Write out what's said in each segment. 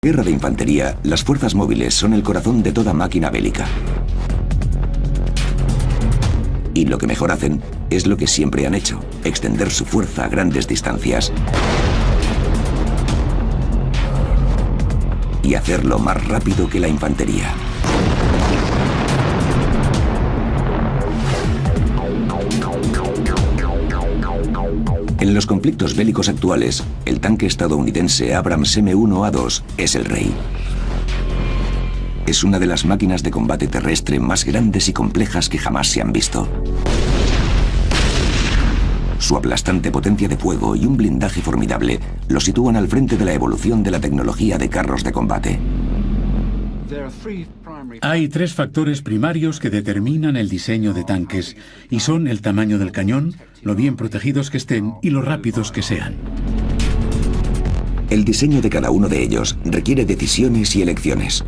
Guerra de infantería, las fuerzas móviles son el corazón de toda máquina bélica. Y lo que mejor hacen es lo que siempre han hecho, extender su fuerza a grandes distancias. Y hacerlo más rápido que la infantería. En los conflictos bélicos actuales, el tanque estadounidense Abrams M1A2 es el rey. Es una de las máquinas de combate terrestre más grandes y complejas que jamás se han visto. Su aplastante potencia de fuego y un blindaje formidable lo sitúan al frente de la evolución de la tecnología de carros de combate. Hay tres factores primarios que determinan el diseño de tanques, y son el tamaño del cañón, lo bien protegidos que estén y lo rápidos que sean. El diseño de cada uno de ellos requiere decisiones y elecciones.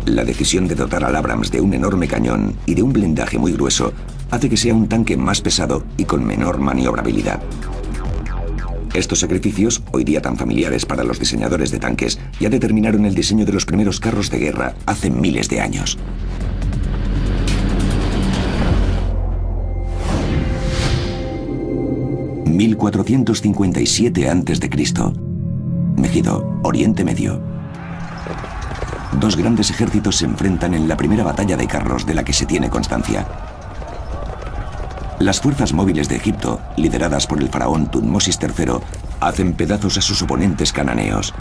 La decisión de dotar al Abrams de un enorme cañón y de un blindaje muy grueso hace que sea un tanque más pesado y con menor maniobrabilidad. Estos sacrificios, hoy día tan familiares para los diseñadores de tanques, ya determinaron el diseño de los primeros carros de guerra hace miles de años. ...1457 a.C. Megido, Oriente Medio. Dos grandes ejércitos se enfrentan en la primera batalla de carros de la que se tiene constancia. Las fuerzas móviles de Egipto, lideradas por el faraón Tutmosis III, hacen pedazos a sus oponentes cananeos.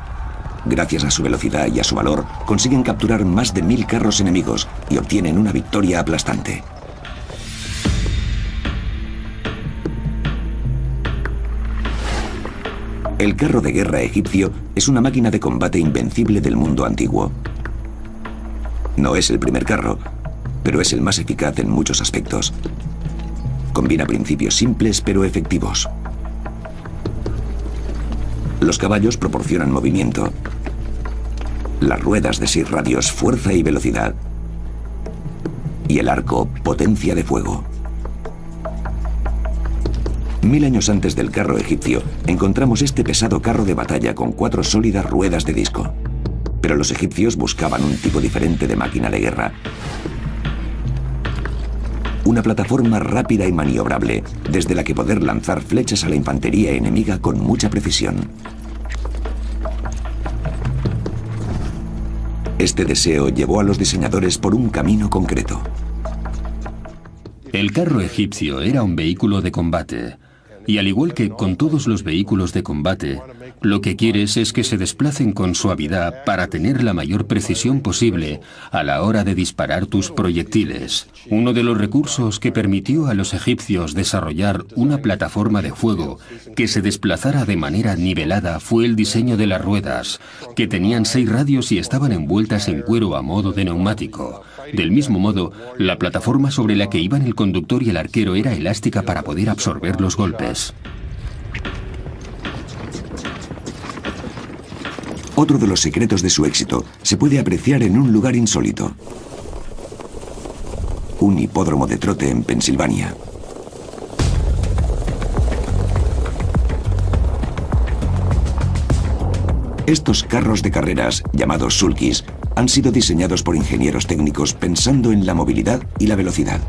Gracias a su velocidad y a su valor, consiguen capturar más de 1000 carros enemigos y obtienen una victoria aplastante. El carro de guerra egipcio es una máquina de combate invencible del mundo antiguo. No es el primer carro, pero es el más eficaz en muchos aspectos. Combina principios simples pero efectivos. Los caballos proporcionan movimiento. Las ruedas de 6 radios, fuerza y velocidad. Y el arco, potencia de fuego. 1000 años antes del carro egipcio, encontramos este pesado carro de batalla con 4 sólidas ruedas de disco. Pero los egipcios buscaban un tipo diferente de máquina de guerra. Una plataforma rápida y maniobrable, desde la que poder lanzar flechas a la infantería enemiga con mucha precisión. Este deseo llevó a los diseñadores por un camino concreto. El carro egipcio era un vehículo de combate. Y al igual que con todos los vehículos de combate, lo que quieres es que se desplacen con suavidad para tener la mayor precisión posible a la hora de disparar tus proyectiles. Uno de los recursos que permitió a los egipcios desarrollar una plataforma de fuego que se desplazara de manera nivelada fue el diseño de las ruedas, que tenían 6 radios y estaban envueltas en cuero a modo de neumático. Del mismo modo, la plataforma sobre la que iban el conductor y el arquero era elástica para poder absorber los golpes. Otro de los secretos de su éxito se puede apreciar en un lugar insólito. Un hipódromo de trote en Pensilvania. Estos carros de carreras, llamados sulkys, han sido diseñados por ingenieros técnicos pensando en la movilidad y la velocidad.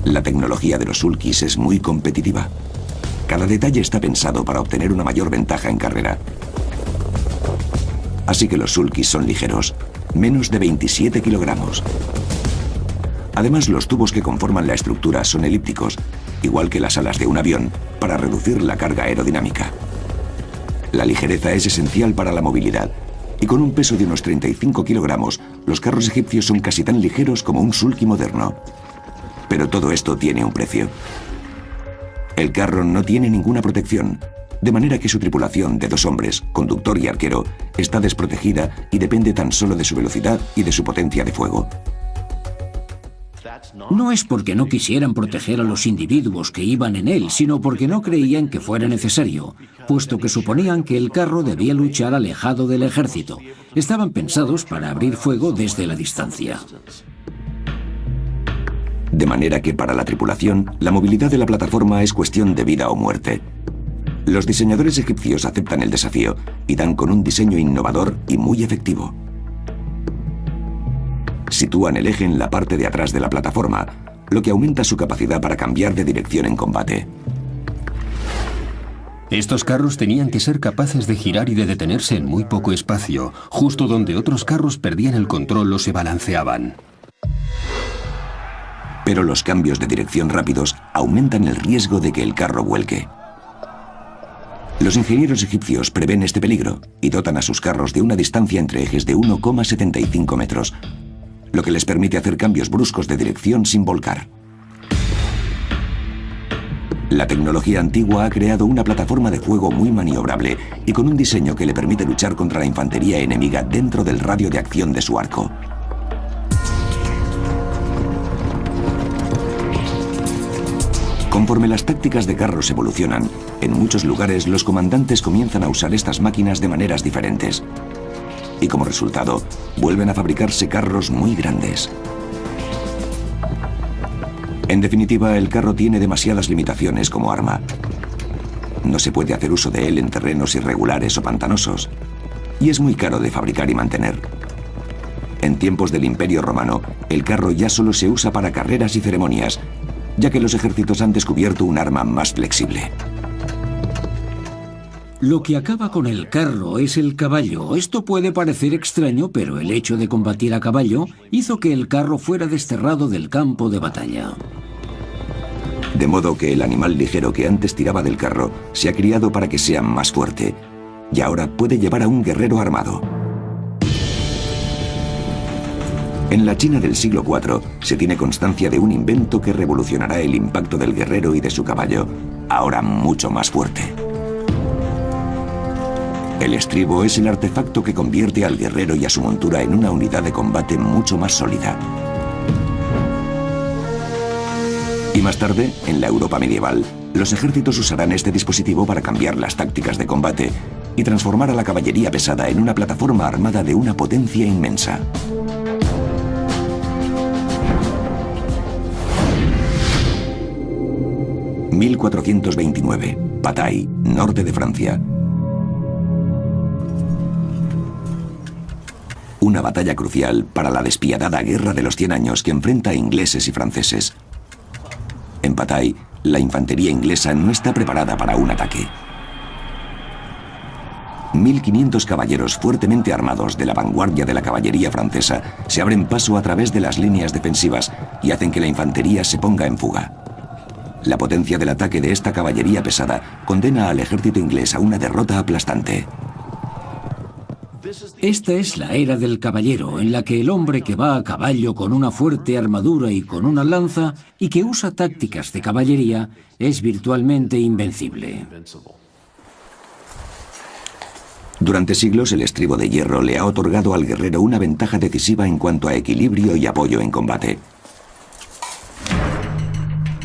La tecnología de los sulkys es muy competitiva. Cada detalle está pensado para obtener una mayor ventaja en carrera. Así que los sulkys son ligeros, menos de 27 kilogramos. Además, los tubos que conforman la estructura son elípticos, igual que las alas de un avión, para reducir la carga aerodinámica. La ligereza es esencial para la movilidad, y con un peso de unos 35 kilogramos, los carros egipcios son casi tan ligeros como un sulky moderno. Pero todo esto tiene un precio. El carro no tiene ninguna protección, de manera que su tripulación de 2 hombres, conductor y arquero, está desprotegida y depende tan solo de su velocidad y de su potencia de fuego. No es porque no quisieran proteger a los individuos que iban en él, sino porque no creían que fuera necesario, puesto que suponían que el carro debía luchar alejado del ejército. Estaban pensados para abrir fuego desde la distancia. De manera que para la tripulación, la movilidad de la plataforma es cuestión de vida o muerte. Los diseñadores egipcios aceptan el desafío y dan con un diseño innovador y muy efectivo. Sitúan el eje en la parte de atrás de la plataforma, lo que aumenta su capacidad para cambiar de dirección en combate. Estos carros tenían que ser capaces de girar y de detenerse en muy poco espacio, justo donde otros carros perdían el control o se balanceaban. Pero los cambios de dirección rápidos aumentan el riesgo de que el carro vuelque. Los ingenieros egipcios prevén este peligro y dotan a sus carros de una distancia entre ejes de 1,75 metros, lo que les permite hacer cambios bruscos de dirección sin volcar. La tecnología antigua ha creado una plataforma de fuego muy maniobrable y con un diseño que le permite luchar contra la infantería enemiga dentro del radio de acción de su arco. Conforme las tácticas de carros evolucionan, en muchos lugares los comandantes comienzan a usar estas máquinas de maneras diferentes. Y como resultado, vuelven a fabricarse carros muy grandes. En definitiva, el carro tiene demasiadas limitaciones como arma. No se puede hacer uso de él en terrenos irregulares o pantanosos, y es muy caro de fabricar y mantener. En tiempos del Imperio Romano, el carro ya solo se usa para carreras y ceremonias, ya que los ejércitos han descubierto un arma más flexible. Lo que acaba con el carro es el caballo. Esto puede parecer extraño, pero el hecho de combatir a caballo hizo que el carro fuera desterrado del campo de batalla. De modo que el animal ligero que antes tiraba del carro se ha criado para que sea más fuerte, y ahora puede llevar a un guerrero armado. En la China del siglo IV se tiene constancia de un invento que revolucionará el impacto del guerrero y de su caballo, ahora mucho más fuerte. El estribo es el artefacto que convierte al guerrero y a su montura en una unidad de combate mucho más sólida. Y más tarde, en la Europa medieval, los ejércitos usarán este dispositivo para cambiar las tácticas de combate y transformar a la caballería pesada en una plataforma armada de una potencia inmensa. ...1429, Patay, norte de Francia. Una batalla crucial para la despiadada guerra de los 100 años que enfrenta a ingleses y franceses. En Patay, la infantería inglesa no está preparada para un ataque. 1.500 caballeros fuertemente armados de la vanguardia de la caballería francesa se abren paso a través de las líneas defensivas y hacen que la infantería se ponga en fuga. La potencia del ataque de esta caballería pesada condena al ejército inglés a una derrota aplastante. Esta es la era del caballero, en la que el hombre que va a caballo con una fuerte armadura y con una lanza y que usa tácticas de caballería es virtualmente invencible. Durante siglos el estribo de hierro le ha otorgado al guerrero una ventaja decisiva en cuanto a equilibrio y apoyo en combate.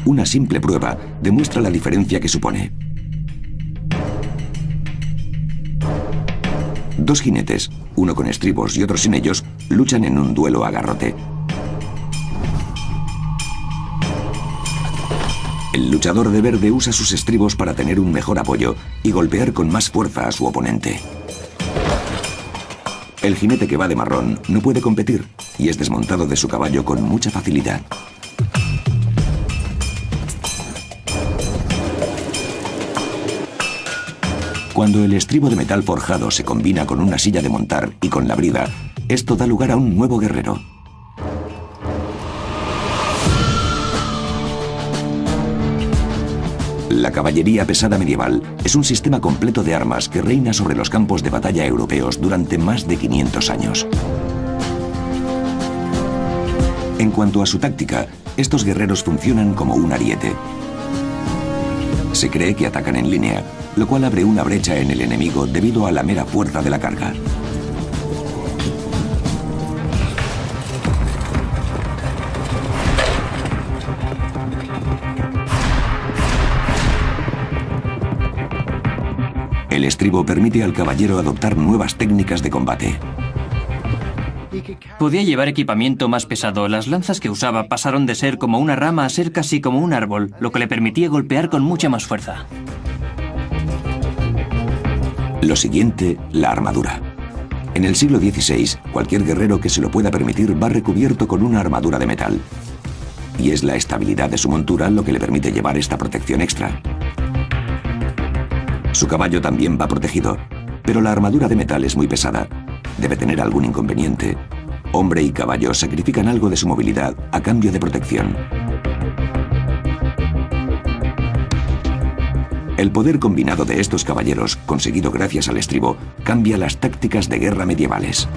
Una simple prueba demuestra la diferencia que supone. Dos jinetes, uno con estribos y otro sin ellos, luchan en un duelo a garrote. El luchador de verde usa sus estribos para tener un mejor apoyo y golpear con más fuerza a su oponente. El jinete que va de marrón no puede competir y es desmontado de su caballo con mucha facilidad. Cuando el estribo de metal forjado se combina con una silla de montar y con la brida, esto da lugar a un nuevo guerrero. La caballería pesada medieval es un sistema completo de armas que reina sobre los campos de batalla europeos durante más de 500 años. En cuanto a su táctica, estos guerreros funcionan como un ariete. Se cree que atacan en línea, lo cual abre una brecha en el enemigo debido a la mera fuerza de la carga. El estribo permite al caballero adoptar nuevas técnicas de combate. Podía llevar equipamiento más pesado. Las lanzas que usaba pasaron de ser como una rama a ser casi como un árbol, lo que le permitía golpear con mucha más fuerza. Lo siguiente, la armadura. En el siglo XVI, cualquier guerrero que se lo pueda permitir va recubierto con una armadura de metal. Y es la estabilidad de su montura lo que le permite llevar esta protección extra. Su caballo también va protegido, pero la armadura de metal es muy pesada. Debe tener algún inconveniente. Hombre y caballo sacrifican algo de su movilidad a cambio de protección. El poder combinado de estos caballeros, conseguido gracias al estribo, cambia las tácticas de guerra medievales.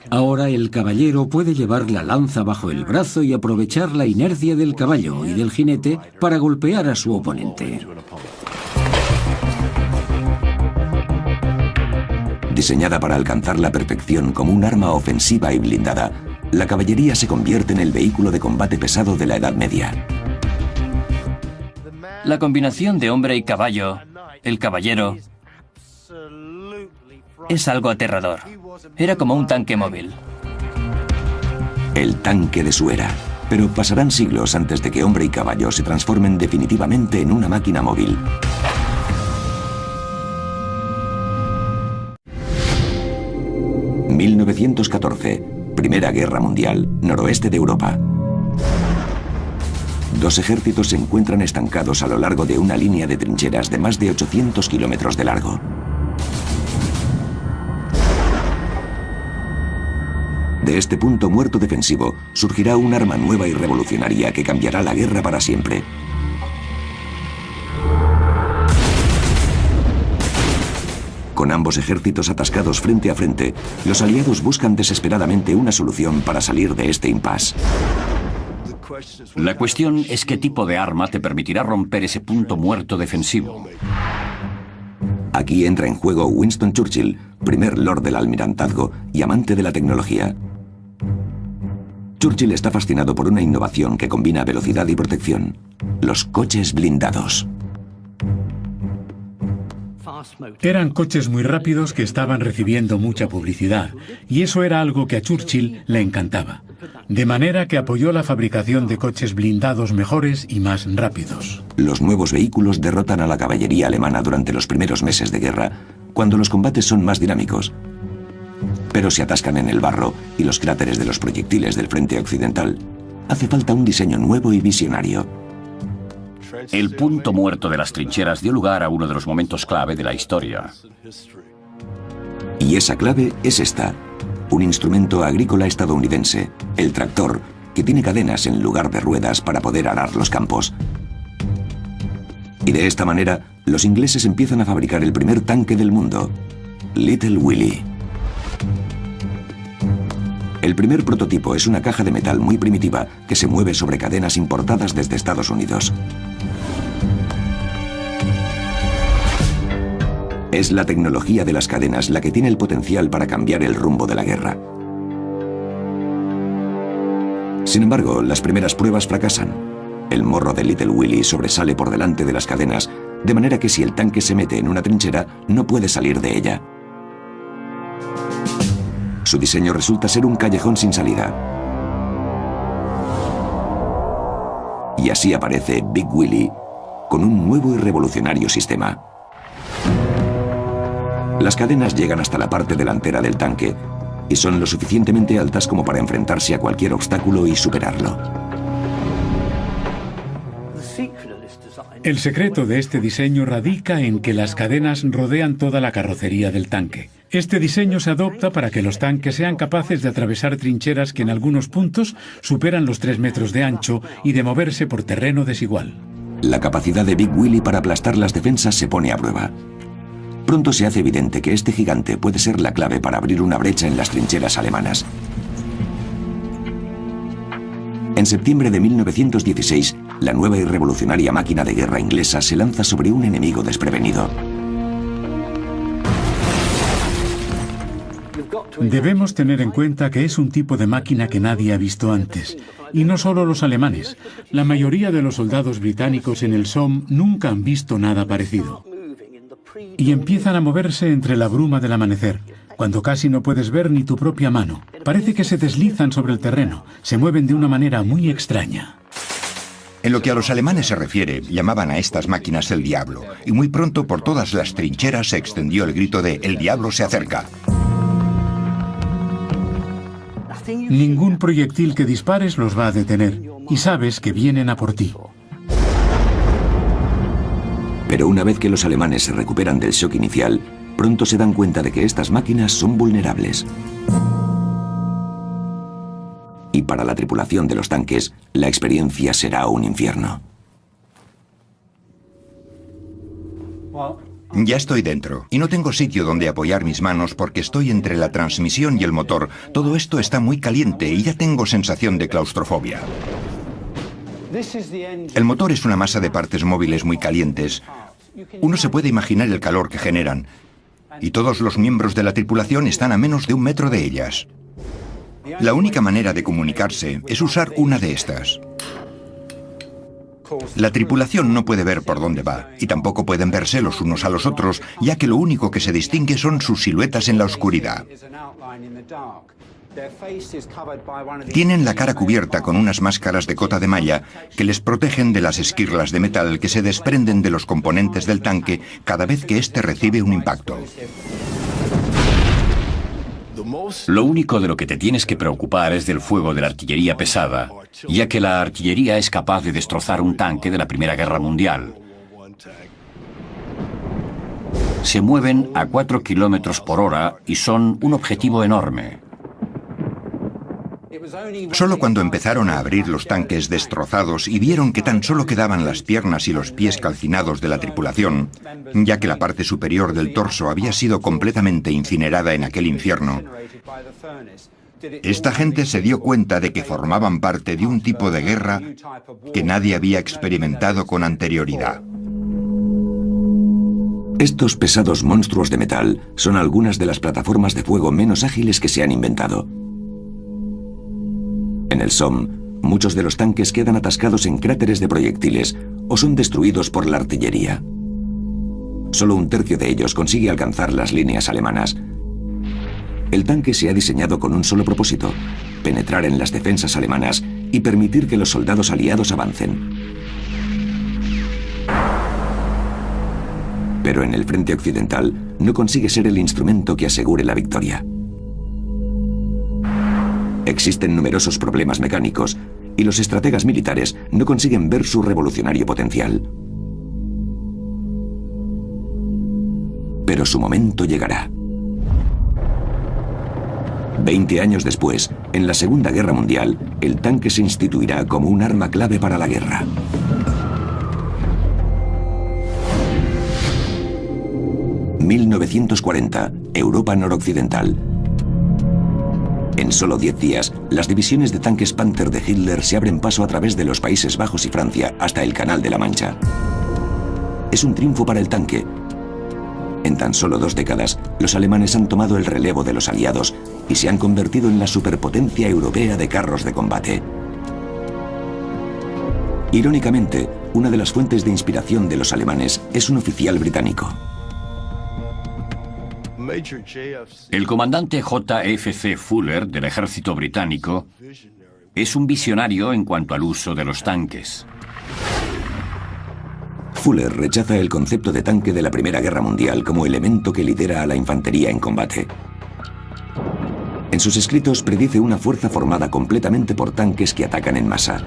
Ahora el caballero puede llevar la lanza bajo el brazo y aprovechar la inercia del caballo y del jinete para golpear a su oponente. Diseñada para alcanzar la perfección como un arma ofensiva y blindada, la caballería se convierte en el vehículo de combate pesado de la Edad Media. La combinación de hombre y caballo, el caballero, es algo aterrador. Era como un tanque móvil. El tanque de su era. Pero pasarán siglos antes de que hombre y caballo se transformen definitivamente en una máquina móvil. ...1914... Primera Guerra Mundial, noroeste de Europa. Dos ejércitos se encuentran estancados a lo largo de una línea de trincheras de más de 800 kilómetros de largo. De este punto muerto defensivo surgirá un arma nueva y revolucionaria que cambiará la guerra para siempre. Con ambos ejércitos atascados frente a frente, los aliados buscan desesperadamente una solución para salir de este impasse. La cuestión es qué tipo de arma te permitirá romper ese punto muerto defensivo. Aquí entra en juego Winston Churchill, primer Lord del Almirantazgo y amante de la tecnología. Churchill está fascinado por una innovación que combina velocidad y protección: los coches blindados. Eran coches muy rápidos que estaban recibiendo mucha publicidad, y eso era algo que a Churchill le encantaba. De manera que apoyó la fabricación de coches blindados mejores y más rápidos. Los nuevos vehículos derrotan a la caballería alemana durante los primeros meses de guerra, cuando los combates son más dinámicos. Pero se atascan en el barro y los cráteres de los proyectiles del frente occidental. Hace falta un diseño nuevo y visionario. El punto muerto de las trincheras dio lugar a uno de los momentos clave de la historia. Y esa clave es esta: un instrumento agrícola estadounidense, el tractor, que tiene cadenas en lugar de ruedas para poder arar los campos. Y de esta manera, los ingleses empiezan a fabricar el primer tanque del mundo, Little Willie. El primer prototipo es una caja de metal muy primitiva que se mueve sobre cadenas importadas desde Estados Unidos. Es la tecnología de las cadenas la que tiene el potencial para cambiar el rumbo de la guerra. Sin embargo, las primeras pruebas fracasan. El morro de Little Willie sobresale por delante de las cadenas, de manera que si el tanque se mete en una trinchera, no puede salir de ella. Su diseño resulta ser un callejón sin salida. Y así aparece Big Willie con un nuevo y revolucionario sistema. Las cadenas llegan hasta la parte delantera del tanque y son lo suficientemente altas como para enfrentarse a cualquier obstáculo y superarlo. El secreto de este diseño radica en que las cadenas rodean toda la carrocería del tanque. Este diseño se adopta para que los tanques sean capaces de atravesar trincheras que en algunos puntos superan los 3 metros de ancho y de moverse por terreno desigual. La capacidad de Big Willie para aplastar las defensas se pone a prueba. Pronto se hace evidente que este gigante puede ser la clave para abrir una brecha en las trincheras alemanas. En septiembre de 1916, la nueva y revolucionaria máquina de guerra inglesa se lanza sobre un enemigo desprevenido. Debemos tener en cuenta que es un tipo de máquina que nadie ha visto antes. Y no solo los alemanes. La mayoría de los soldados británicos en el Somme nunca han visto nada parecido. Y empiezan a moverse entre la bruma del amanecer, cuando casi no puedes ver ni tu propia mano. Parece que se deslizan sobre el terreno, se mueven de una manera muy extraña. En lo que a los alemanes se refiere, llamaban a estas máquinas el diablo, y muy pronto por todas las trincheras se extendió el grito de «El diablo se acerca». Ningún proyectil que dispares los va a detener, y sabes que vienen a por ti. Pero una vez que los alemanes se recuperan del shock inicial, pronto se dan cuenta de que estas máquinas son vulnerables. Y para la tripulación de los tanques, la experiencia será un infierno. Ya estoy dentro, y no tengo sitio donde apoyar mis manos porque estoy entre la transmisión y el motor. Todo esto está muy caliente y ya tengo sensación de claustrofobia. El motor es una masa de partes móviles muy calientes. Uno se puede imaginar el calor que generan. Y todos los miembros de la tripulación están a menos de 1 metro de ellas. La única manera de comunicarse es usar una de estas. La tripulación no puede ver por dónde va, y tampoco pueden verse los unos a los otros, ya que lo único que se distingue son sus siluetas en la oscuridad. Tienen la cara cubierta con unas máscaras de cota de malla que les protegen de las esquirlas de metal que se desprenden de los componentes del tanque cada vez que éste recibe un impacto. Lo único de lo que te tienes que preocupar es del fuego de la artillería pesada, ya que la artillería es capaz de destrozar un tanque de la Primera Guerra Mundial. Se mueven a 4 kilómetros por hora y son un objetivo enorme. Solo cuando empezaron a abrir los tanques destrozados y vieron que tan solo quedaban las piernas y los pies calcinados de la tripulación, ya que la parte superior del torso había sido completamente incinerada en aquel infierno, esta gente se dio cuenta de que formaban parte de un tipo de guerra que nadie había experimentado con anterioridad. Estos pesados monstruos de metal son algunas de las plataformas de fuego menos ágiles que se han inventado. En el Somme, muchos de los tanques quedan atascados en cráteres de proyectiles o son destruidos por la artillería. Solo 1/3 de ellos consigue alcanzar las líneas alemanas. El tanque se ha diseñado con un solo propósito: penetrar en las defensas alemanas y permitir que los soldados aliados avancen. Pero en el frente occidental no consigue ser el instrumento que asegure la victoria. Existen numerosos problemas mecánicos y los estrategas militares no consiguen ver su revolucionario potencial. Pero su momento llegará. 20 años después, en la Segunda Guerra Mundial, el tanque se instituirá como un arma clave para la guerra. ...1940, Europa noroccidental. En solo 10 días, las divisiones de tanques Panther de Hitler se abren paso a través de los Países Bajos y Francia hasta el Canal de la Mancha. Es un triunfo para el tanque. En tan solo 2 décadas, los alemanes han tomado el relevo de los aliados y se han convertido en la superpotencia europea de carros de combate. Irónicamente, una de las fuentes de inspiración de los alemanes es un oficial británico. El comandante J.F.C. Fuller del ejército británico es un visionario en cuanto al uso de los tanques. Fuller rechaza el concepto de tanque de la Primera Guerra Mundial como elemento que lidera a la infantería en combate. En sus escritos predice una fuerza formada completamente por tanques que atacan en masa.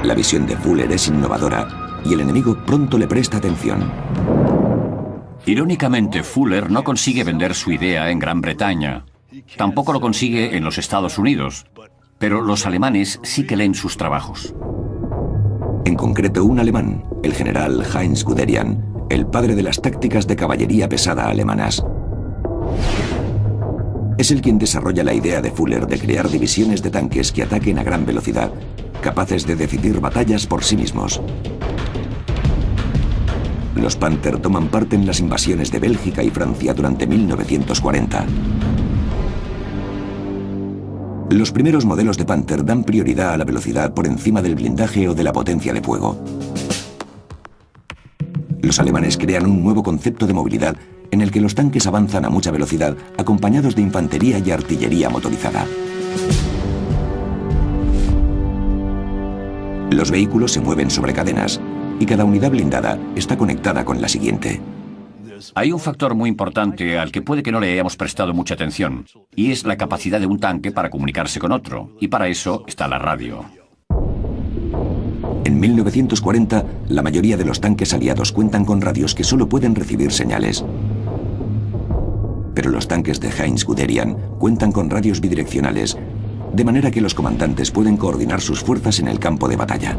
La visión de Fuller es innovadora y el enemigo pronto le presta atención. Irónicamente, Fuller no consigue vender su idea en Gran Bretaña. Tampoco lo consigue en los Estados Unidos. Pero los alemanes sí que leen sus trabajos. En concreto, un alemán, el general Heinz Guderian, el padre de las tácticas de caballería pesada alemanas. Es el quien desarrolla la idea de Fuller de crear divisiones de tanques que ataquen a gran velocidad, capaces de decidir batallas por sí mismos. Los Panther toman parte en las invasiones de Bélgica y Francia durante 1940. Los primeros modelos de Panther dan prioridad a la velocidad por encima del blindaje o de la potencia de fuego. Los alemanes crean un nuevo concepto de movilidad en el que los tanques avanzan a mucha velocidad acompañados de infantería y artillería motorizada. Los vehículos se mueven sobre cadenas y cada unidad blindada está conectada con la siguiente. Hay un factor muy importante al que puede que no le hayamos prestado mucha atención, y es la capacidad de un tanque para comunicarse con otro, y para eso está la radio. En 1940, la mayoría de los tanques aliados cuentan con radios que solo pueden recibir señales. Pero los tanques de Heinz-Guderian cuentan con radios bidireccionales, de manera que los comandantes pueden coordinar sus fuerzas en el campo de batalla.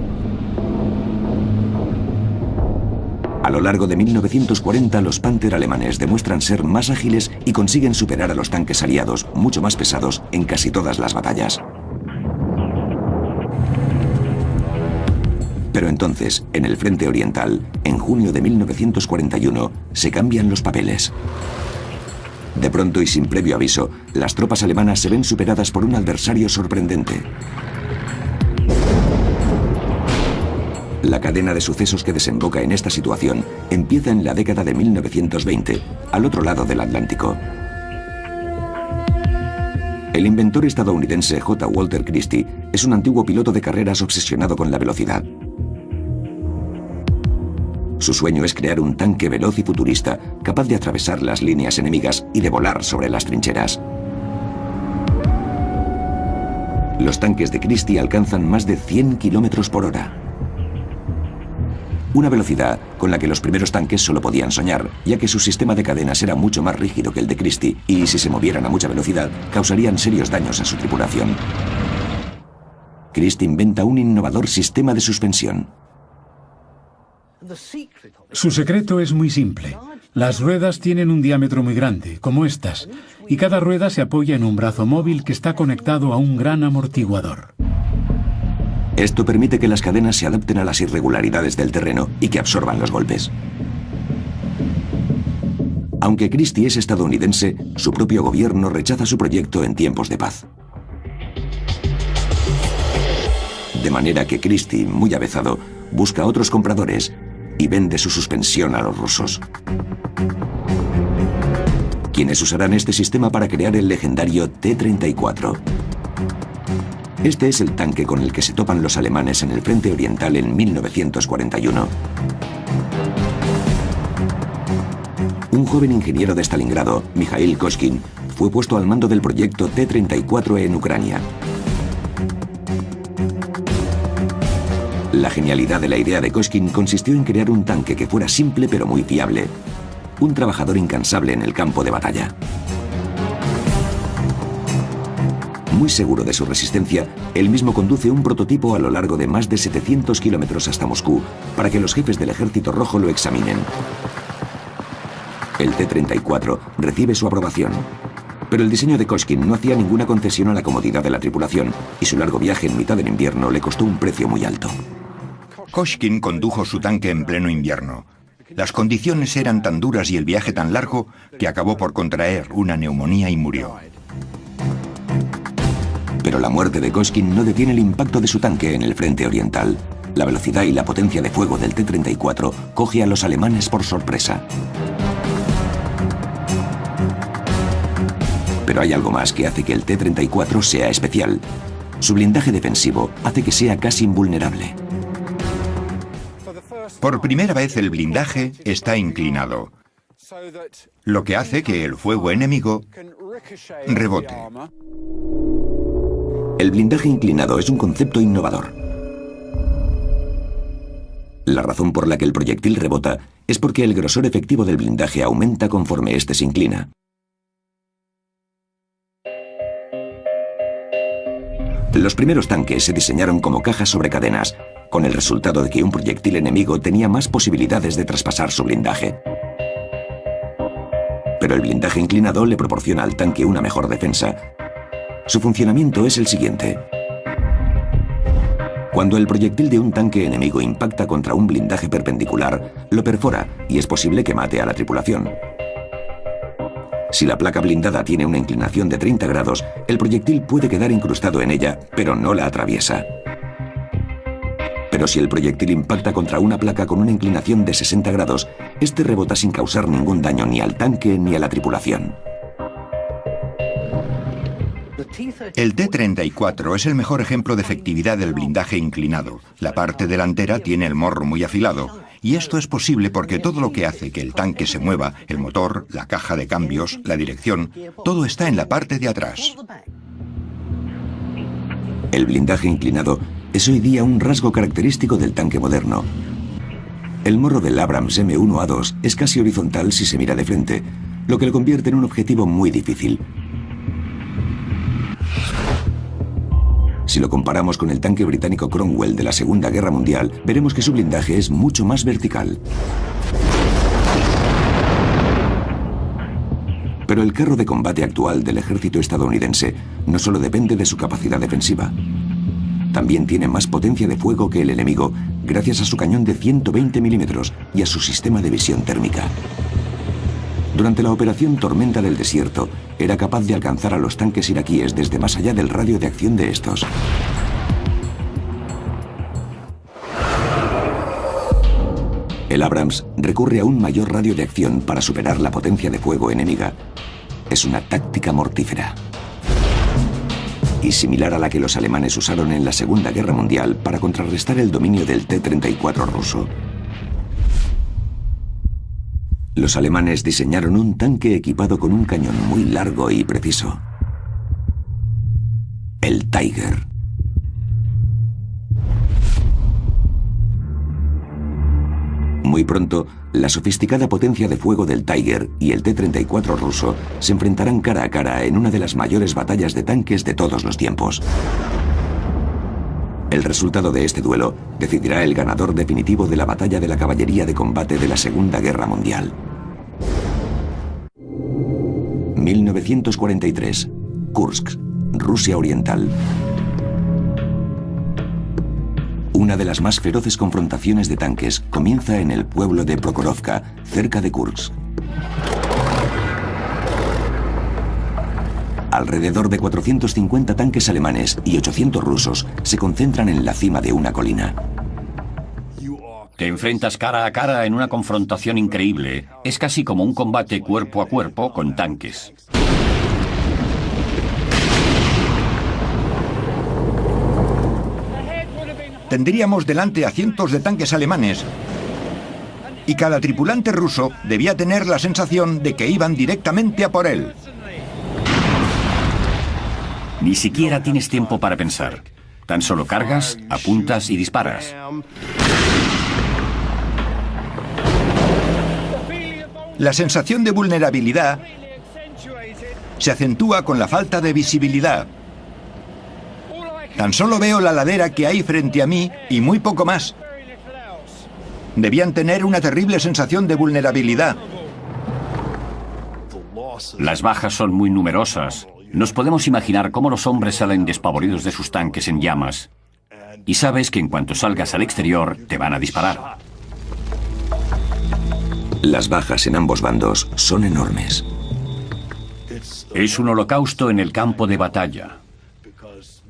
A lo largo de 1940, los Panther alemanes demuestran ser más ágiles y consiguen superar a los tanques aliados, mucho más pesados, en casi todas las batallas. Pero entonces, en el frente oriental, en junio de 1941, se cambian los papeles. De pronto y sin previo aviso, las tropas alemanas se ven superadas por un adversario sorprendente. La cadena de sucesos que desemboca en esta situación empieza en la década de 1920, al otro lado del Atlántico. El inventor estadounidense J. Walter Christie es un antiguo piloto de carreras obsesionado con la velocidad. Su sueño es crear un tanque veloz y futurista, capaz de atravesar las líneas enemigas y de volar sobre las trincheras. Los tanques de Christie alcanzan más de 100 km por hora. Una velocidad con la que los primeros tanques solo podían soñar, ya que su sistema de cadenas era mucho más rígido que el de Christie y, si se movieran a mucha velocidad, causarían serios daños a su tripulación. Christie inventa un innovador sistema de suspensión. Su secreto es muy simple. Las ruedas tienen un diámetro muy grande, como estas, y cada rueda se apoya en un brazo móvil que está conectado a un gran amortiguador. Esto permite que las cadenas se adapten a las irregularidades del terreno y que absorban los golpes. Aunque Christie es estadounidense, su propio gobierno rechaza su proyecto en tiempos de paz. De manera que Christie, muy avezado, busca otros compradores y vende su suspensión a los rusos, quienes usarán este sistema para crear el legendario T-34. Este es el tanque con el que se topan los alemanes en el frente oriental en 1941. Un joven ingeniero de Stalingrado, Mikhail Koshkin, fue puesto al mando del proyecto T-34 en Ucrania. La genialidad de la idea de Koshkin consistió en crear un tanque que fuera simple pero muy fiable, un trabajador incansable en el campo de batalla. Muy seguro de su resistencia, él mismo conduce un prototipo a lo largo de más de 700 kilómetros hasta Moscú para que los jefes del Ejército Rojo lo examinen. El T-34 recibe su aprobación, pero el diseño de Koshkin no hacía ninguna concesión a la comodidad de la tripulación y su largo viaje en mitad del invierno le costó un precio muy alto. Koshkin condujo su tanque en pleno invierno. Las condiciones eran tan duras y el viaje tan largo que acabó por contraer una neumonía y murió. Pero la muerte de Koshkin no detiene el impacto de su tanque en el frente oriental. La velocidad y la potencia de fuego del T-34 coge a los alemanes por sorpresa. Pero hay algo más que hace que el T-34 sea especial. Su blindaje defensivo hace que sea casi invulnerable. Por primera vez el blindaje está inclinado, lo que hace que el fuego enemigo rebote. El blindaje inclinado es un concepto innovador. La razón por la que el proyectil rebota es porque el grosor efectivo del blindaje aumenta conforme éste se inclina. Los primeros tanques se diseñaron como cajas sobre cadenas, con el resultado de que un proyectil enemigo tenía más posibilidades de traspasar su blindaje. Pero el blindaje inclinado le proporciona al tanque una mejor defensa. Su funcionamiento es el siguiente. Cuando el proyectil de un tanque enemigo impacta contra un blindaje perpendicular, lo perfora y es posible que mate a la tripulación. Si la placa blindada tiene una inclinación de 30 grados, el proyectil puede quedar incrustado en ella, pero no la atraviesa. Pero si el proyectil impacta contra una placa con una inclinación de 60 grados, este rebota sin causar ningún daño ni al tanque ni a la tripulación. El T-34 es el mejor ejemplo de efectividad del blindaje inclinado. La parte delantera tiene el morro muy afilado, y esto es posible porque todo lo que hace que el tanque se mueva, el motor, la caja de cambios, la dirección, todo está en la parte de atrás. El blindaje inclinado es hoy día un rasgo característico del tanque moderno. El morro del Abrams M1A2 es casi horizontal si se mira de frente, lo que lo convierte en un objetivo muy difícil. Si lo comparamos con el tanque británico Cromwell de la Segunda Guerra Mundial, veremos que su blindaje es mucho más vertical. Pero el carro de combate actual del ejército estadounidense no solo depende de su capacidad defensiva. También tiene más potencia de fuego que el enemigo gracias a su cañón de 120 milímetros y a su sistema de visión térmica. Durante la operación Tormenta del Desierto, era capaz de alcanzar a los tanques iraquíes desde más allá del radio de acción de estos. El Abrams recurre a un mayor radio de acción para superar la potencia de fuego enemiga. Es una táctica mortífera. Y similar a la que los alemanes usaron en la Segunda Guerra Mundial para contrarrestar el dominio del T-34 ruso. Los alemanes diseñaron un tanque equipado con un cañón muy largo y preciso. El Tiger. Muy pronto, la sofisticada potencia de fuego del Tiger y el T-34 ruso se enfrentarán cara a cara en una de las mayores batallas de tanques de todos los tiempos. El resultado de este duelo decidirá el ganador definitivo de la batalla de la caballería de combate de la Segunda Guerra Mundial. 1943. Kursk, Rusia Oriental. Una de las más feroces confrontaciones de tanques comienza en el pueblo de Prokhorovka, cerca de Kursk. Alrededor de 450 tanques alemanes y 800 rusos se concentran en la cima de una colina. Te enfrentas cara a cara en una confrontación increíble. Es casi como un combate cuerpo a cuerpo con tanques. Tendríamos delante a cientos de tanques alemanes y cada tripulante ruso debía tener la sensación de que iban directamente a por él. Ni siquiera tienes tiempo para pensar. Tan solo cargas, apuntas y disparas. La sensación de vulnerabilidad se acentúa con la falta de visibilidad. Tan solo veo la ladera que hay frente a mí y muy poco más. Debían tener una terrible sensación de vulnerabilidad. Las bajas son muy numerosas. Nos podemos imaginar cómo los hombres salen despavoridos de sus tanques en llamas. Y sabes que en cuanto salgas al exterior, te van a disparar. Las bajas en ambos bandos son enormes. Es un holocausto en el campo de batalla.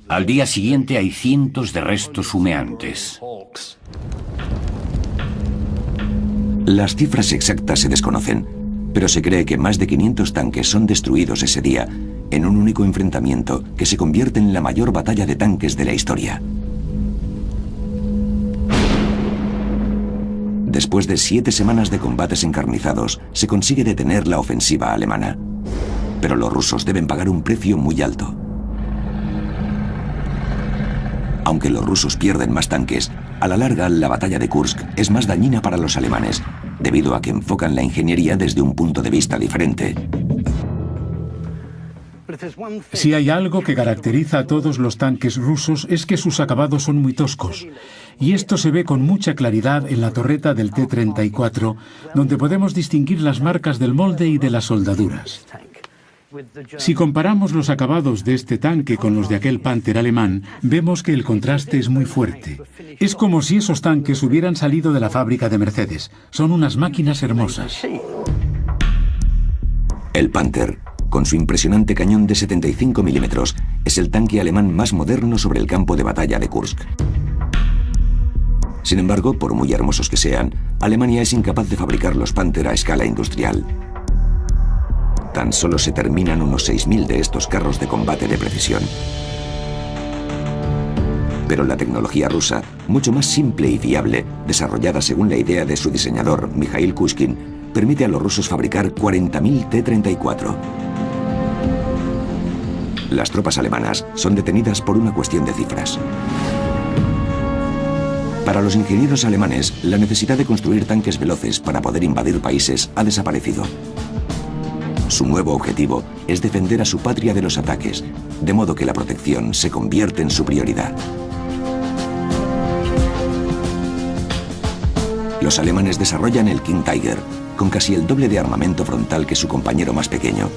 Al día siguiente hay cientos de restos humeantes. Las cifras exactas se desconocen, pero se cree que más de 500 tanques son destruidos ese día en un único enfrentamiento que se convierte en la mayor batalla de tanques de la historia. Después de 7 semanas de combates encarnizados, se consigue detener la ofensiva alemana. Pero los rusos deben pagar un precio muy alto. Aunque los rusos pierden más tanques, a la larga la batalla de Kursk es más dañina para los alemanes, debido a que enfocan la ingeniería desde un punto de vista diferente. Si hay algo que caracteriza a todos los tanques rusos es que sus acabados son muy toscos. Y esto se ve con mucha claridad en la torreta del T-34, donde podemos distinguir las marcas del molde y de las soldaduras. Si comparamos los acabados de este tanque con los de aquel Panther alemán, vemos que el contraste es muy fuerte. Es como si esos tanques hubieran salido de la fábrica de Mercedes. Son unas máquinas hermosas. El Panther, con su impresionante cañón de 75 milímetros, es el tanque alemán más moderno sobre el campo de batalla de Kursk. Sin embargo, por muy hermosos que sean, Alemania es incapaz de fabricar los Panther a escala industrial. tan solo se terminan unos 6.000 de estos carros de combate de precisión. Pero la tecnología rusa, mucho más simple y fiable, desarrollada según la idea de su diseñador, Mikhail Kushkin, permite a los rusos fabricar 40.000 T-34. Las tropas alemanas son detenidas por una cuestión de cifras. Para los ingenieros alemanes, la necesidad de construir tanques veloces para poder invadir países ha desaparecido. Su nuevo objetivo es defender a su patria de los ataques, de modo que la protección se convierte en su prioridad. Los alemanes desarrollan el King Tiger, con casi el doble de armamento frontal que su compañero más pequeño.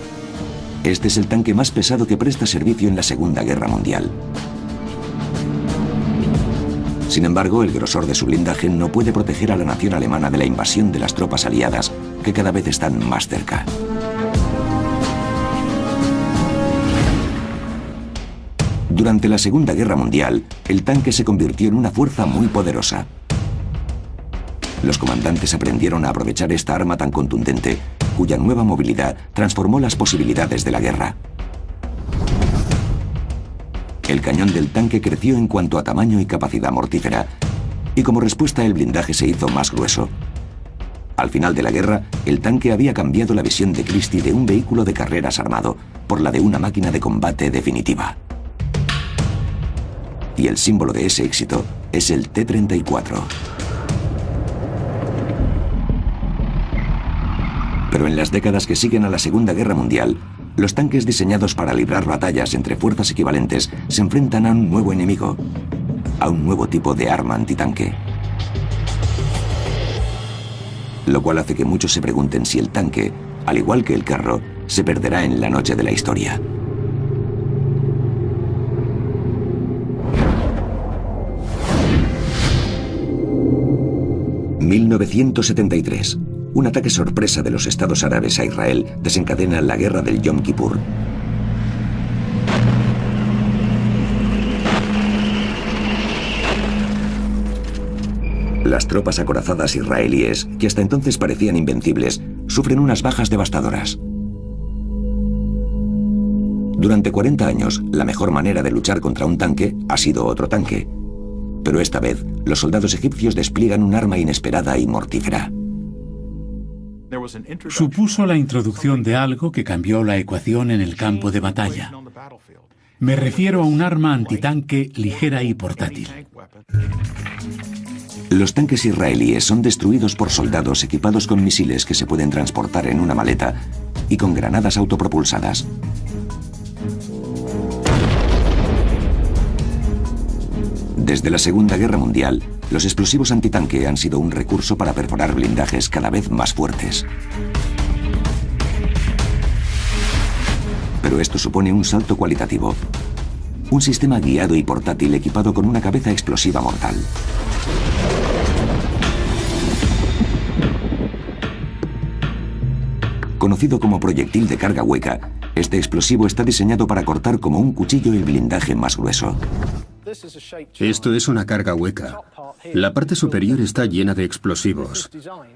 Este es el tanque más pesado que presta servicio en la Segunda Guerra Mundial. Sin embargo, el grosor de su blindaje no puede proteger a la nación alemana de la invasión de las tropas aliadas, que cada vez están más cerca. Durante la Segunda Guerra Mundial, el tanque se convirtió en una fuerza muy poderosa. Los comandantes aprendieron a aprovechar esta arma tan contundente, cuya nueva movilidad transformó las posibilidades de la guerra. El cañón del tanque creció en cuanto a tamaño y capacidad mortífera, y como respuesta el blindaje se hizo más grueso. Al final de la guerra, el tanque había cambiado la visión de Christie de un vehículo de carreras armado por la de una máquina de combate definitiva. Y el símbolo de ese éxito es el T-34. Pero en las décadas que siguen a la Segunda Guerra Mundial, los tanques diseñados para librar batallas entre fuerzas equivalentes se enfrentan a un nuevo enemigo, a un nuevo tipo de arma antitanque. Lo cual hace que muchos se pregunten si el tanque, al igual que el carro, se perderá en la noche de la historia. ...1973... Un ataque sorpresa de los Estados Árabes a Israel desencadena la guerra del Yom Kippur. Las tropas acorazadas israelíes, que hasta entonces parecían invencibles, sufren unas bajas devastadoras. Durante 40 años, la mejor manera de luchar contra un tanque ha sido otro tanque. Pero esta vez, los soldados egipcios despliegan un arma inesperada y mortífera. Supuso la introducción de algo que cambió la ecuación en el campo de batalla. Me refiero a un arma antitanque ligera y portátil. Los tanques israelíes son destruidos por soldados equipados con misiles que se pueden transportar en una maleta y con granadas autopropulsadas. Desde la Segunda Guerra Mundial, los explosivos antitanque han sido un recurso para perforar blindajes cada vez más fuertes. Pero esto supone un salto cualitativo. Un sistema guiado y portátil equipado con una cabeza explosiva mortal. Conocido como proyectil de carga hueca, este explosivo está diseñado para cortar como un cuchillo el blindaje más grueso. Esto es una carga hueca. La parte superior está llena de explosivos.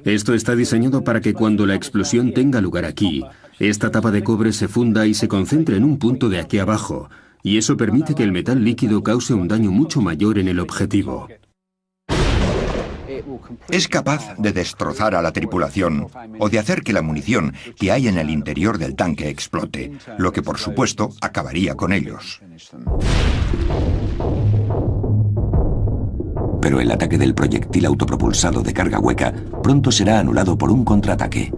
Esto está diseñado para que cuando la explosión tenga lugar aquí, esta tapa de cobre se funda y se concentre en un punto de aquí abajo, y eso permite que el metal líquido cause un daño mucho mayor en el objetivo. Es capaz de destrozar a la tripulación o de hacer que la munición que hay en el interior del tanque explote, lo que por supuesto acabaría con ellos. Pero el ataque del proyectil autopropulsado de carga hueca pronto será anulado por un contraataque.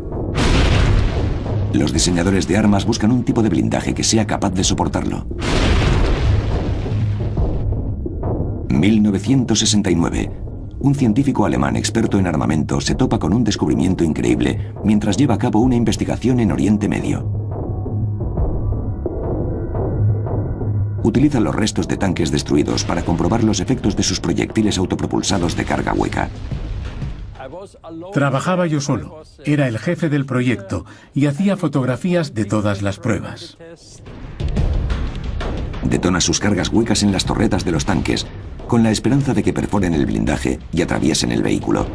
Los diseñadores de armas buscan un tipo de blindaje que sea capaz de soportarlo. 1969. Un científico alemán experto en armamento se topa con un descubrimiento increíble mientras lleva a cabo una investigación en Oriente Medio. Utiliza los restos de tanques destruidos para comprobar los efectos de sus proyectiles autopropulsados de carga hueca. Trabajaba yo solo, era el jefe del proyecto y hacía fotografías de todas las pruebas. Detona sus cargas huecas en las torretas de los tanques, con la esperanza de que perforen el blindaje y atraviesen el vehículo.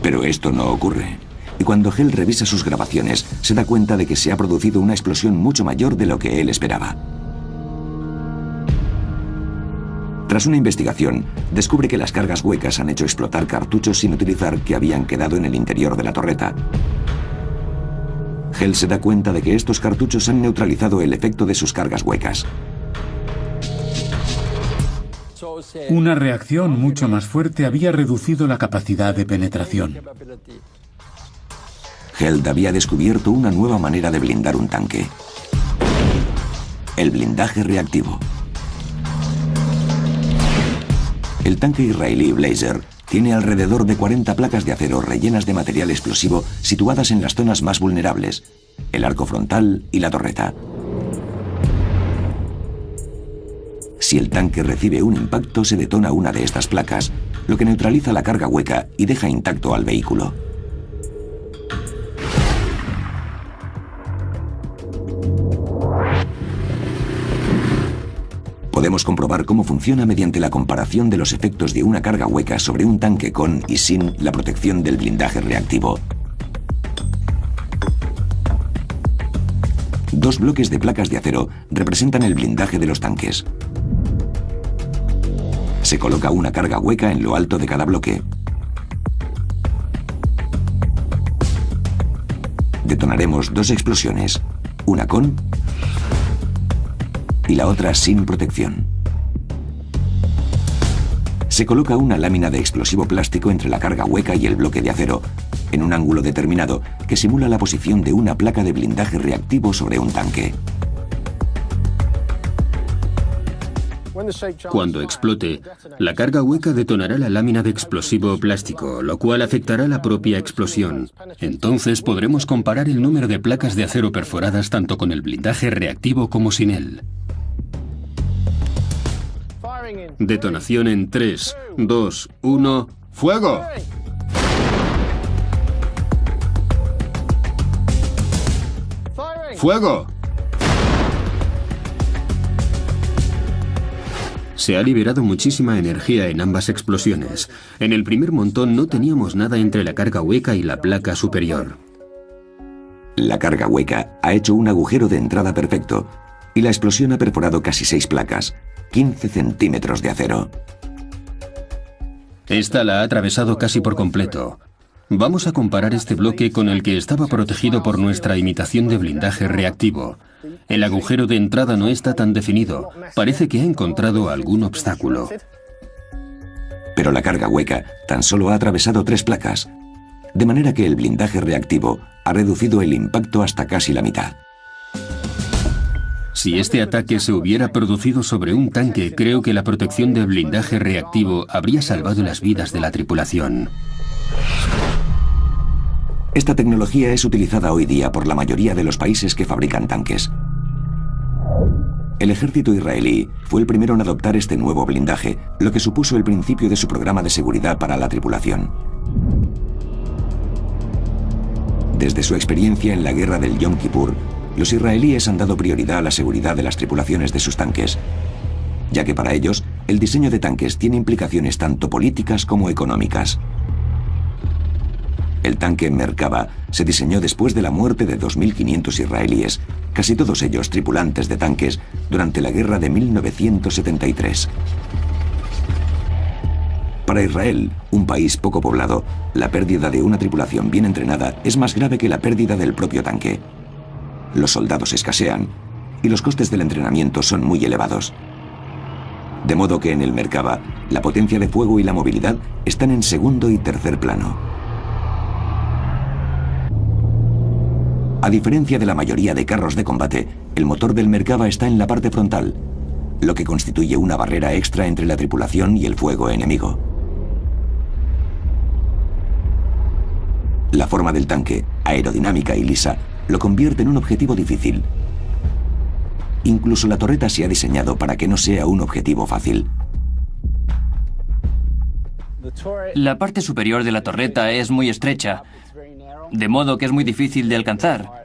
Pero esto no ocurre. y cuando Hell revisa sus grabaciones, se da cuenta de que se ha producido una explosión mucho mayor de lo que él esperaba. Tras una investigación, descubre que las cargas huecas han hecho explotar cartuchos sin utilizar que habían quedado en el interior de la torreta. Hell se da cuenta de que estos cartuchos han neutralizado el efecto de sus cargas huecas. Una reacción mucho más fuerte había reducido la capacidad de penetración. Held había descubierto una nueva manera de blindar un tanque: el blindaje reactivo. El tanque israelí Blazer tiene alrededor de 40 placas de acero rellenas de material explosivo situadas en las zonas más vulnerables, el arco frontal y la torreta. Si el tanque recibe un impacto, se detona una de estas placas, lo que neutraliza la carga hueca y deja intacto al vehículo. Podemos comprobar cómo funciona mediante la comparación de los efectos de una carga hueca sobre un tanque con y sin la protección del blindaje reactivo. Dos bloques de placas de acero representan el blindaje de los tanques. Se coloca una carga hueca en lo alto de cada bloque. Detonaremos dos explosiones, una con y la otra sin protección. Se coloca una lámina de explosivo plástico entre la carga hueca y el bloque de acero, en un ángulo determinado que simula la posición de una placa de blindaje reactivo sobre un tanque. Cuando explote, la carga hueca detonará la lámina de explosivo plástico, lo cual afectará la propia explosión. Entonces podremos comparar el número de placas de acero perforadas tanto con el blindaje reactivo como sin él. Detonación en 3, 2, 1... ¡Fuego! ¡Fuego! Se ha liberado muchísima energía en ambas explosiones. En el primer montón no teníamos nada entre la carga hueca y la placa superior. La carga hueca ha hecho un agujero de entrada perfecto y la explosión ha perforado casi 6 placas, 15 centímetros de acero. Esta la ha atravesado casi por completo. Vamos a comparar este bloque con el que estaba protegido por nuestra imitación de blindaje reactivo. El agujero de entrada no está tan definido. Parece que ha encontrado algún obstáculo. Pero la carga hueca tan solo ha atravesado 3 placas, de manera que el blindaje reactivo ha reducido el impacto hasta casi la mitad. Si este ataque se hubiera producido sobre un tanque, creo que la protección del blindaje reactivo habría salvado las vidas de la tripulación. Esta tecnología es utilizada hoy día por la mayoría de los países que fabrican tanques. El ejército israelí fue el primero en adoptar este nuevo blindaje, lo que supuso el principio de su programa de seguridad para la tripulación. Desde su experiencia en la guerra del Yom Kippur, los israelíes han dado prioridad a la seguridad de las tripulaciones de sus tanques, ya que para ellos el diseño de tanques tiene implicaciones tanto políticas como económicas. El tanque Merkava se diseñó después de la muerte de 2.500 israelíes, casi todos ellos tripulantes de tanques, durante la guerra de 1973. Para Israel, un país poco poblado, la pérdida de una tripulación bien entrenada es más grave que la pérdida del propio tanque. Los soldados escasean y los costes del entrenamiento son muy elevados. De modo que en el Merkava, la potencia de fuego y la movilidad están en segundo y tercer plano. A diferencia de la mayoría de carros de combate, el motor del Merkava está en la parte frontal, lo que constituye una barrera extra entre la tripulación y el fuego enemigo. La forma del tanque, aerodinámica y lisa, lo convierte en un objetivo difícil. Incluso la torreta se ha diseñado para que no sea un objetivo fácil. La parte superior de la torreta es muy estrecha, de modo que es muy difícil de alcanzar.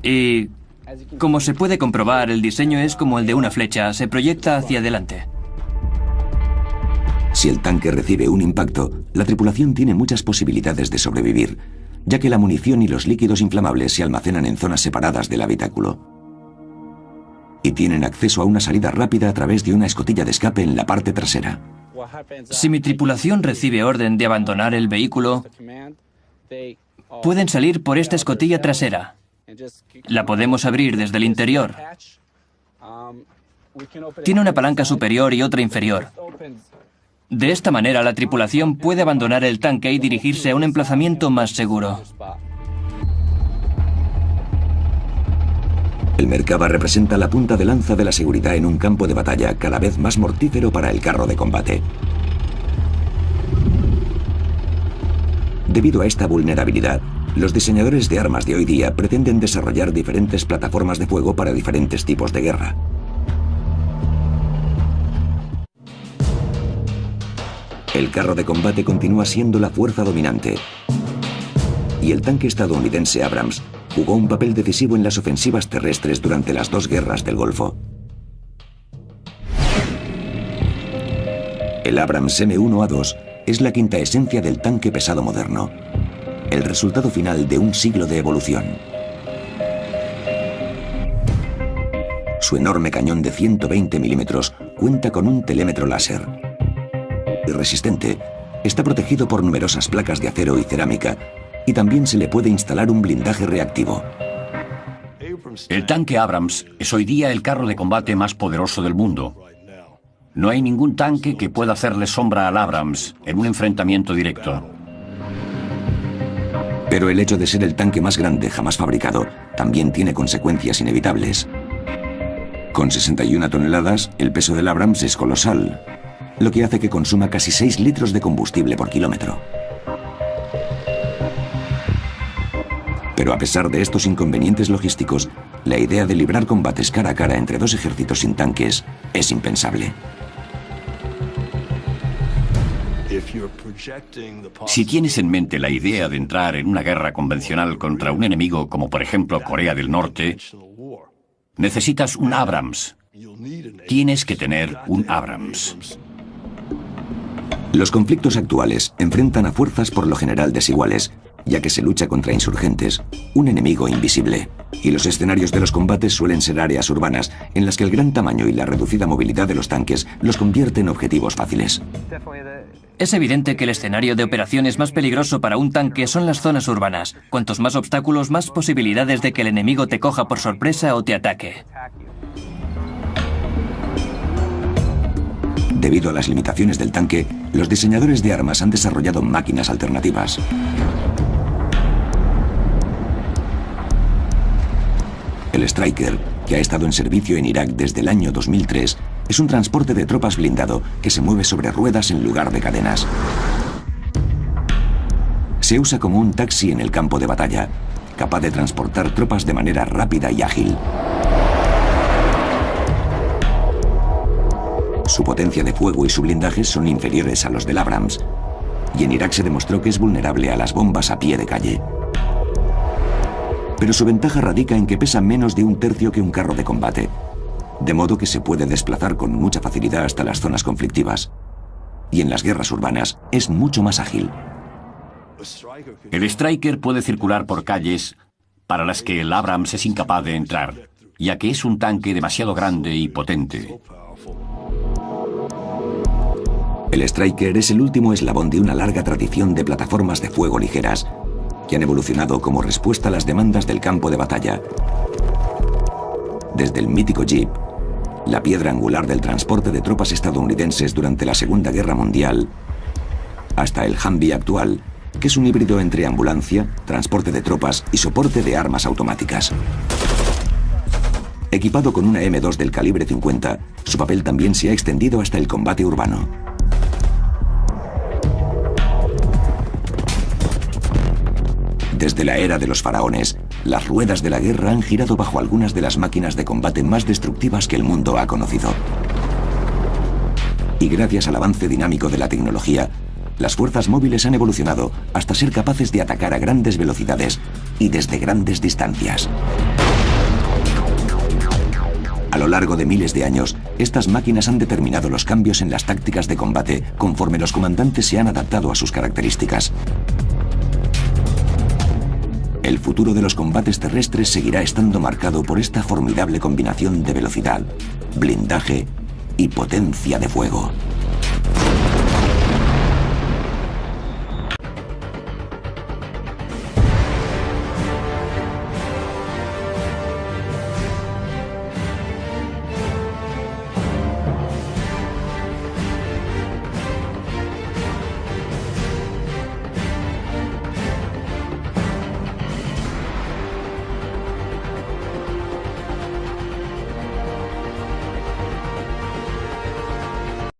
Y, como se puede comprobar, el diseño es como el de una flecha, se proyecta hacia adelante. Si el tanque recibe un impacto, la tripulación tiene muchas posibilidades de sobrevivir, ya que la munición y los líquidos inflamables se almacenan en zonas separadas del habitáculo. Y tienen acceso a una salida rápida a través de una escotilla de escape en la parte trasera. Si mi tripulación recibe orden de abandonar el vehículo, pueden salir por esta escotilla trasera. La podemos abrir desde el interior. Tiene una palanca superior y otra inferior. De esta manera, la tripulación puede abandonar el tanque y dirigirse a un emplazamiento más seguro. El Merkava representa la punta de lanza de la seguridad en un campo de batalla cada vez más mortífero para el carro de combate. Debido a esta vulnerabilidad, los diseñadores de armas de hoy día pretenden desarrollar diferentes plataformas de fuego para diferentes tipos de guerra. El carro de combate continúa siendo la fuerza dominante, y el tanque estadounidense Abrams jugó un papel decisivo en las ofensivas terrestres durante las dos guerras del Golfo. El Abrams M1A2 es la quinta esencia del tanque pesado moderno, el resultado final de un siglo de evolución. Su enorme cañón de 120 milímetros cuenta con un telémetro láser. Y resistente, está protegido por numerosas placas de acero y cerámica, y también se le puede instalar un blindaje reactivo. El tanque Abrams es hoy día el carro de combate más poderoso del mundo. No hay ningún tanque que pueda hacerle sombra al Abrams en un enfrentamiento directo. Pero el hecho de ser el tanque más grande jamás fabricado también tiene consecuencias inevitables. Con 61 toneladas, el peso del Abrams es colosal, lo que hace que consuma casi 6 litros de combustible por kilómetro. Pero a pesar de estos inconvenientes logísticos, la idea de librar combates cara a cara entre dos ejércitos sin tanques es impensable. Si tienes en mente la idea de entrar en una guerra convencional contra un enemigo como por ejemplo Corea del Norte, necesitas un Abrams. Tienes que tener un Abrams. Los conflictos actuales enfrentan a fuerzas por lo general desiguales, ya que se lucha contra insurgentes, un enemigo invisible. Y los escenarios de los combates suelen ser áreas urbanas, en las que el gran tamaño y la reducida movilidad de los tanques los convierte en objetivos fáciles. Es evidente que el escenario de operaciones más peligroso para un tanque son las zonas urbanas. Cuantos más obstáculos, más posibilidades de que el enemigo te coja por sorpresa o te ataque. Debido a las limitaciones del tanque, los diseñadores de armas han desarrollado máquinas alternativas. El Stryker, que ha estado en servicio en Irak desde el año 2003, es un transporte de tropas blindado que se mueve sobre ruedas en lugar de cadenas. Se usa como un taxi en el campo de batalla, capaz de transportar tropas de manera rápida y ágil. Su potencia de fuego y su blindaje son inferiores a los del Abrams, y en Irak se demostró que es vulnerable a las bombas a pie de calle. Pero su ventaja radica en que pesa menos de un tercio que un carro de combate, de modo que se puede desplazar con mucha facilidad hasta las zonas conflictivas. Y en las guerras urbanas es mucho más ágil. El Stryker puede circular por calles para las que el Abrams es incapaz de entrar, ya que es un tanque demasiado grande y potente. El Stryker es el último eslabón de una larga tradición de plataformas de fuego ligeras, que han evolucionado como respuesta a las demandas del campo de batalla. Desde el mítico Jeep, la piedra angular del transporte de tropas estadounidenses durante la Segunda Guerra Mundial, hasta el Humvee actual, que es un híbrido entre ambulancia, transporte de tropas y soporte de armas automáticas. Equipado con una M2 del calibre 50, su papel también se ha extendido hasta el combate urbano. Desde la era de los faraones, las ruedas de la guerra han girado bajo algunas de las máquinas de combate más destructivas que el mundo ha conocido. Y gracias al avance dinámico de la tecnología, las fuerzas móviles han evolucionado hasta ser capaces de atacar a grandes velocidades y desde grandes distancias. A lo largo de miles de años, estas máquinas han determinado los cambios en las tácticas de combate conforme los comandantes se han adaptado a sus características. El futuro de los combates terrestres seguirá estando marcado por esta formidable combinación de velocidad, blindaje y potencia de fuego.